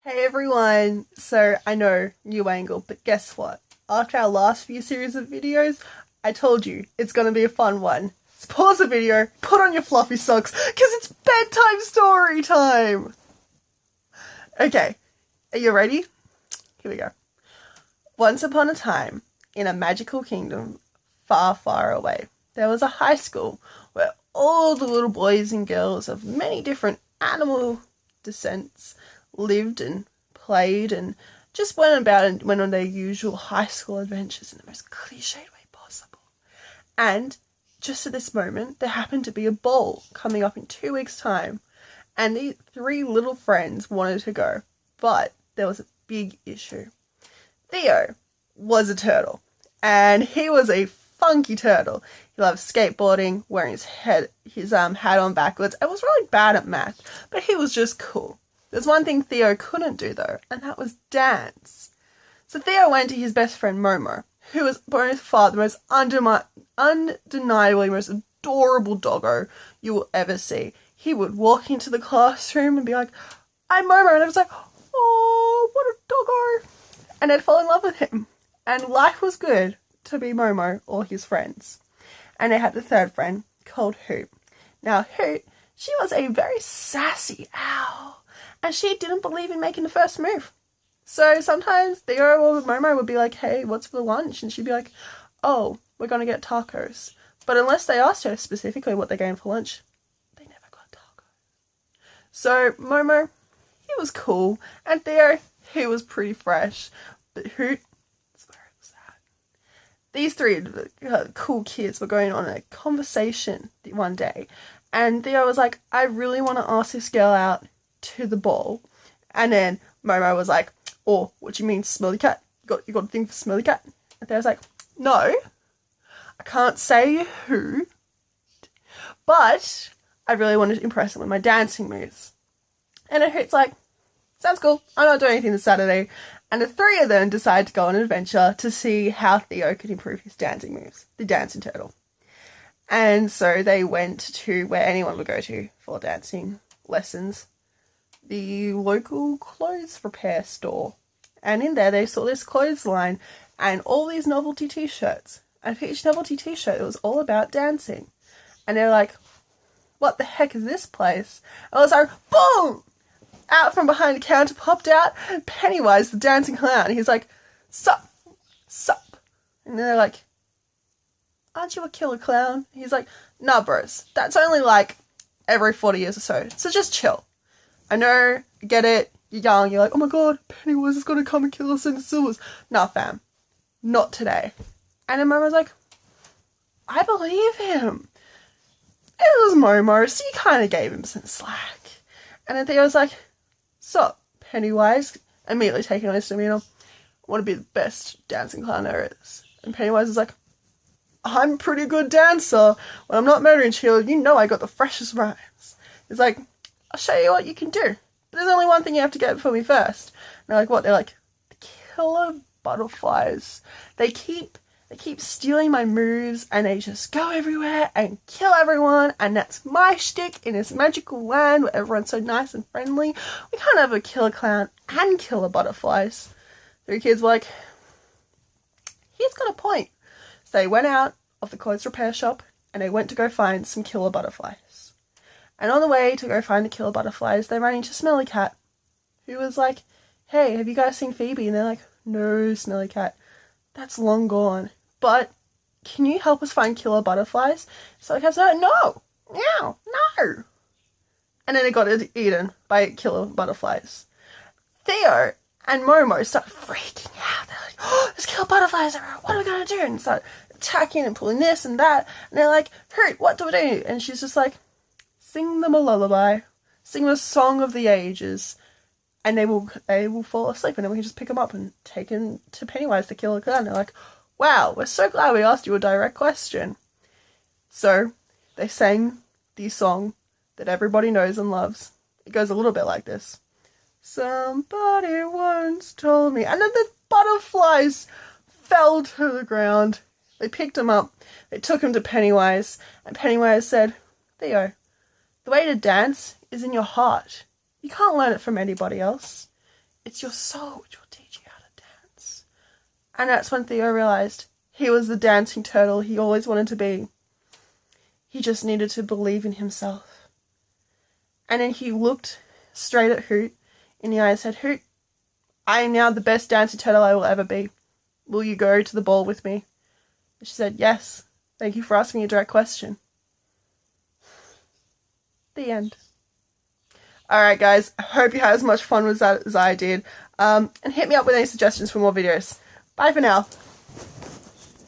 Hey everyone! So, I know, new angle, but guess what? After our last few series of videos, I told you it's gonna be a fun one. So pause the video, put on your fluffy socks, cause it's bedtime story time! Okay, are you ready? Here we go. Once upon a time, in a magical kingdom far, far away, there was a high school where all the little boys and girls of many different animal descents lived and played and just went about and went on their usual high school adventures in the most cliched way possible. And just at this moment, there happened to be a ball coming up in 2 weeks' time, and the three little friends wanted to go, but there was a big issue. Theo was a turtle, and he was a funky turtle. He loved skateboarding, wearing his hat on backwards, and was really bad at math, but he was just cool. There's one thing Theo couldn't do though, and that was dance. So Theo went to his best friend Momo, who was by far the most undeniably most adorable doggo you will ever see. He would walk into the classroom and be like, "I'm Momo," and I was like, "Oh, what a doggo!" And I'd fall in love with him. And life was good to be Momo or his friends. And they had a third friend called Hoot. Now Hoot, she was a very sassy owl, and she didn't believe in making the first move. So sometimes Theo or Momo would be like, "Hey, what's for lunch?" And she'd be like, "Oh, we're going to get tacos." But unless they asked her specifically what they're getting for lunch, they never got tacos. So Momo, he was cool, and Theo, he was pretty fresh. But Hoot, that's where it was at. These three cool kids were going on a conversation one day, and Theo was like, "I really want to ask this girl out to the ball." And then Momo was like, "Oh, what do you mean, smelly cat? You got a thing for smelly cat?" And Theo's like, "No, I can't say who, but I really wanted to impress him with my dancing moves." And it's like, "Sounds cool. I'm not doing anything this Saturday." And the three of them decided to go on an adventure to see how Theo could improve his dancing moves, the dancing turtle. And so they went to where anyone would go to for dancing lessons, the local clothes repair store. And in there they saw this clothesline and all these novelty t-shirts. And for each novelty t-shirt, it was all about dancing. And they're like, "What the heck is this place?" And I was like, boom! Out from behind the counter popped out Pennywise, the dancing clown. He's like, "Sup, sup." And they're like, "Aren't you a killer clown?" He's like, "Nah, bros, that's only like every 40 years or so. So just chill. I know, I get it, you're young, you're like, oh my god, Pennywise is gonna come and kill us in the sewers." Nah, fam, not today." And then Momo's like, "I believe him." It was Momo, so you kind of gave him some slack. And then Theo's like, "Sup, Pennywise?" Immediately taking on his demeanor. "I want to be the best dancing clown there is." And Pennywise is like, "I'm a pretty good dancer. When I'm not murdering children, you know I got the freshest rhymes." He's like, "I'll show you what you can do. But there's only one thing you have to get for me first." And they're like, "What?" They're like, "The killer butterflies. They keep stealing my moves, and they just go everywhere and kill everyone, and that's my shtick in this magical land where everyone's so nice and friendly. We can't have a killer clown and killer butterflies." Three kids were like, "He's got a point." So they went out of the clothes repair shop, and they went to go find some killer butterflies. And on the way to go find the killer butterflies, they ran into Smelly Cat, who was like, "Hey, have you guys seen Phoebe?" And they're like, "No, Smelly Cat, that's long gone. But can you help us find killer butterflies?" So Cat's like, "No, no, no." And then they got eaten by killer butterflies. Theo and Momo start freaking out. They're like, "Oh, there's killer butterflies everywhere. What are we gonna do?" And start attacking and pulling this and that. And they're like, "Hoot, what do we do?" And she's just like, "Sing them a lullaby. Sing them a song of the ages. And they will fall asleep, and then we can just pick them up and take them to Pennywise to kill a clown." They're like, "Wow, we're so glad we asked you a direct question." So they sang the song that everybody knows and loves. It goes a little bit like this. "Somebody once told me," and then the butterflies fell to the ground. They picked him up, they took him to Pennywise, and Pennywise said, "Theo, the way to dance is in your heart. You can't learn it from anybody else. It's your soul which will teach you how to dance. And that's when Theo realised he was the dancing turtle he always wanted to be. He just needed to believe in himself. And then he looked straight at Hoot in the eye and said, Hoot, I am now the best dancing turtle I will ever be. Will you go to the ball with me? And she said, yes. Thank you for asking me a direct question. The end. Alright guys, I hope you had as much fun with that as I did. And hit me up with any suggestions for more videos. Bye for now.